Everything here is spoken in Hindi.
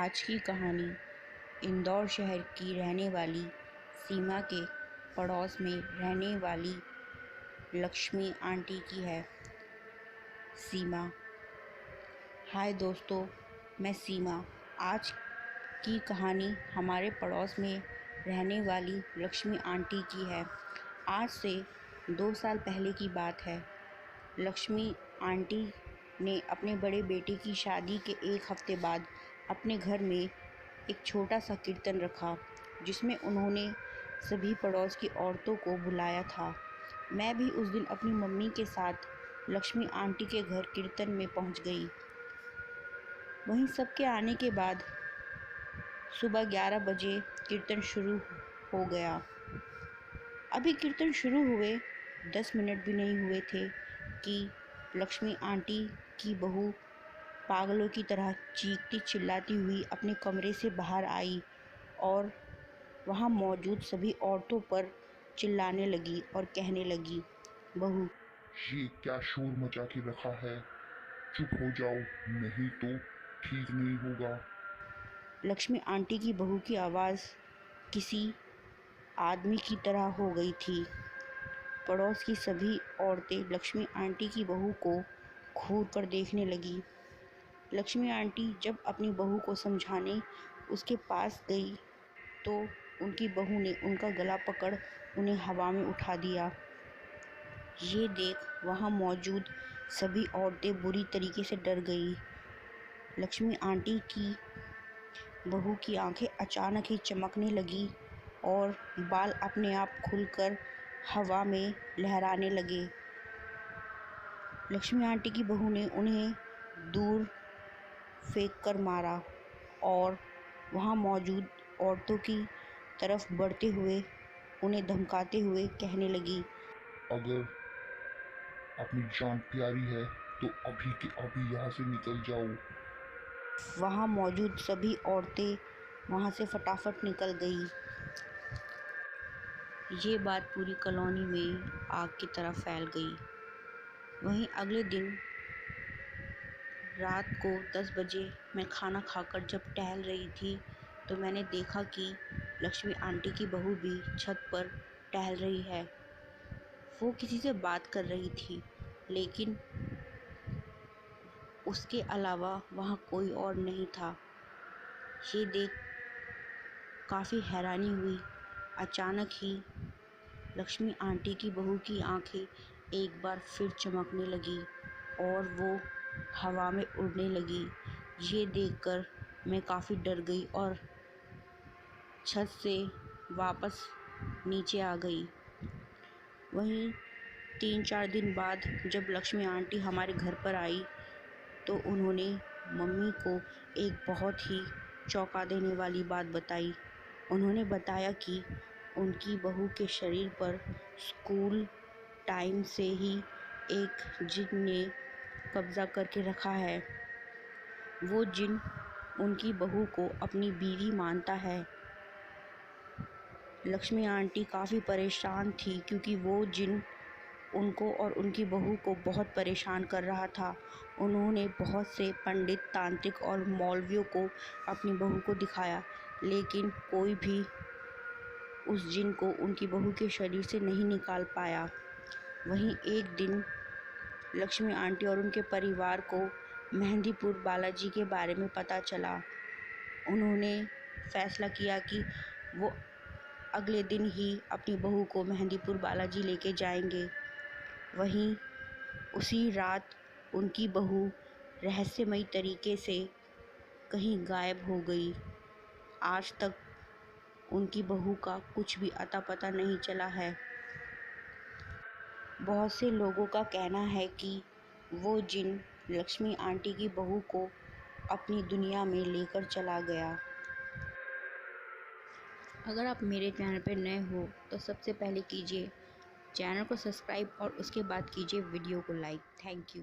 आज की कहानी इंदौर शहर की रहने वाली सीमा के पड़ोस में रहने वाली लक्ष्मी आंटी की है। सीमा। हाय दोस्तों, मैं सीमा। आज की कहानी हमारे पड़ोस में रहने वाली लक्ष्मी आंटी की है। आज से 2 साल पहले की बात है। लक्ष्मी आंटी ने अपने बड़े बेटे की शादी के 1 हफ्ते बाद अपने घर में एक छोटा सा कीर्तन रखा, जिसमें उन्होंने सभी पड़ोस की औरतों को बुलाया था। मैं भी उस दिन अपनी मम्मी के साथ लक्ष्मी आंटी के घर कीर्तन में पहुंच गई। वहीं सबके आने के बाद सुबह 11 बजे कीर्तन शुरू हो गया। अभी कीर्तन शुरू हुए 10 मिनट भी नहीं हुए थे कि लक्ष्मी आंटी की बहू पागलों की तरह चीखती चिल्लाती हुई अपने कमरे से बाहर आई और वहां मौजूद सभी औरतों पर चिल्लाने लगी और कहने लगी, बहू, ये क्या शोर मचा के रखा है? चुप हो जाओ, नहीं तो ठीक नहीं होगा। लक्ष्मी आंटी की बहू की आवाज़ किसी आदमी की तरह हो गई थी। पड़ोस की सभी औरतें लक्ष्मी आंटी की बहू को घूर कर देखने लगी। लक्ष्मी आंटी जब अपनी बहू को समझाने उसके पास गई तो उनकी बहू ने उनका गला पकड़ उन्हें हवा में उठा दिया। ये देख वहाँ मौजूद सभी औरतें बुरी तरीके से डर गई। लक्ष्मी आंटी की बहू की आंखें अचानक ही चमकने लगी और बाल अपने आप खुलकर हवा में लहराने लगे। लक्ष्मी आंटी की बहू ने उन्हें दूर फेंक कर मारा और वहाँ मौजूद औरतों की तरफ बढ़ते हुए उन्हें धमकाते हुए कहने लगी, अगर अपनी जान प्यारी है तो अभी के अभी यहाँ से निकल जाओ। वहाँ मौजूद सभी औरतें वहाँ से फटाफट निकल गई। ये बात पूरी कॉलोनी में आग की तरह फैल गई। वहीं अगले दिन रात को 10 बजे मैं खाना खाकर जब टहल रही थी तो मैंने देखा कि लक्ष्मी आंटी की बहू भी छत पर टहल रही है। वो किसी से बात कर रही थी, लेकिन उसके अलावा वहाँ कोई और नहीं था। ये देख काफ़ी हैरानी हुई। अचानक ही लक्ष्मी आंटी की बहू की आंखें एक बार फिर चमकने लगी और वो हवा में उड़ने लगी। ये देखकर मैं काफ़ी डर गई और छत से वापस नीचे आ गई। वहीं 3-4 दिन बाद जब लक्ष्मी आंटी हमारे घर पर आई तो उन्होंने मम्मी को एक बहुत ही चौंका देने वाली बात बताई। उन्होंने बताया कि उनकी बहू के शरीर पर स्कूल टाइम से ही एक जिन ने कब्ज़ा करके रखा है। वो जिन उनकी बहू को अपनी बीवी मानता है। लक्ष्मी आंटी काफ़ी परेशान थी क्योंकि वो जिन उनको और उनकी बहू को बहुत परेशान कर रहा था। उन्होंने बहुत से पंडित, तांत्रिक और मौलवियों को अपनी बहू को दिखाया, लेकिन कोई भी उस जिन को उनकी बहू के शरीर से नहीं निकाल पाया। वहीं एक दिन लक्ष्मी आंटी और उनके परिवार को मेहंदीपुर बालाजी के बारे में पता चला। उन्होंने फैसला किया कि वो अगले दिन ही अपनी बहू को मेहंदीपुर बालाजी लेके जाएंगे। वहीं उसी रात उनकी बहू रहस्यमयी तरीके से कहीं गायब हो गई। आज तक उनकी बहू का कुछ भी अता पता नहीं चला है। बहुत से लोगों का कहना है कि वो जिन लक्ष्मी आंटी की बहू को अपनी दुनिया में लेकर चला गया। अगर आप मेरे चैनल पर नए हो तो सबसे पहले कीजिए चैनल को सब्सक्राइब और उसके बाद कीजिए वीडियो को लाइक। Thank you.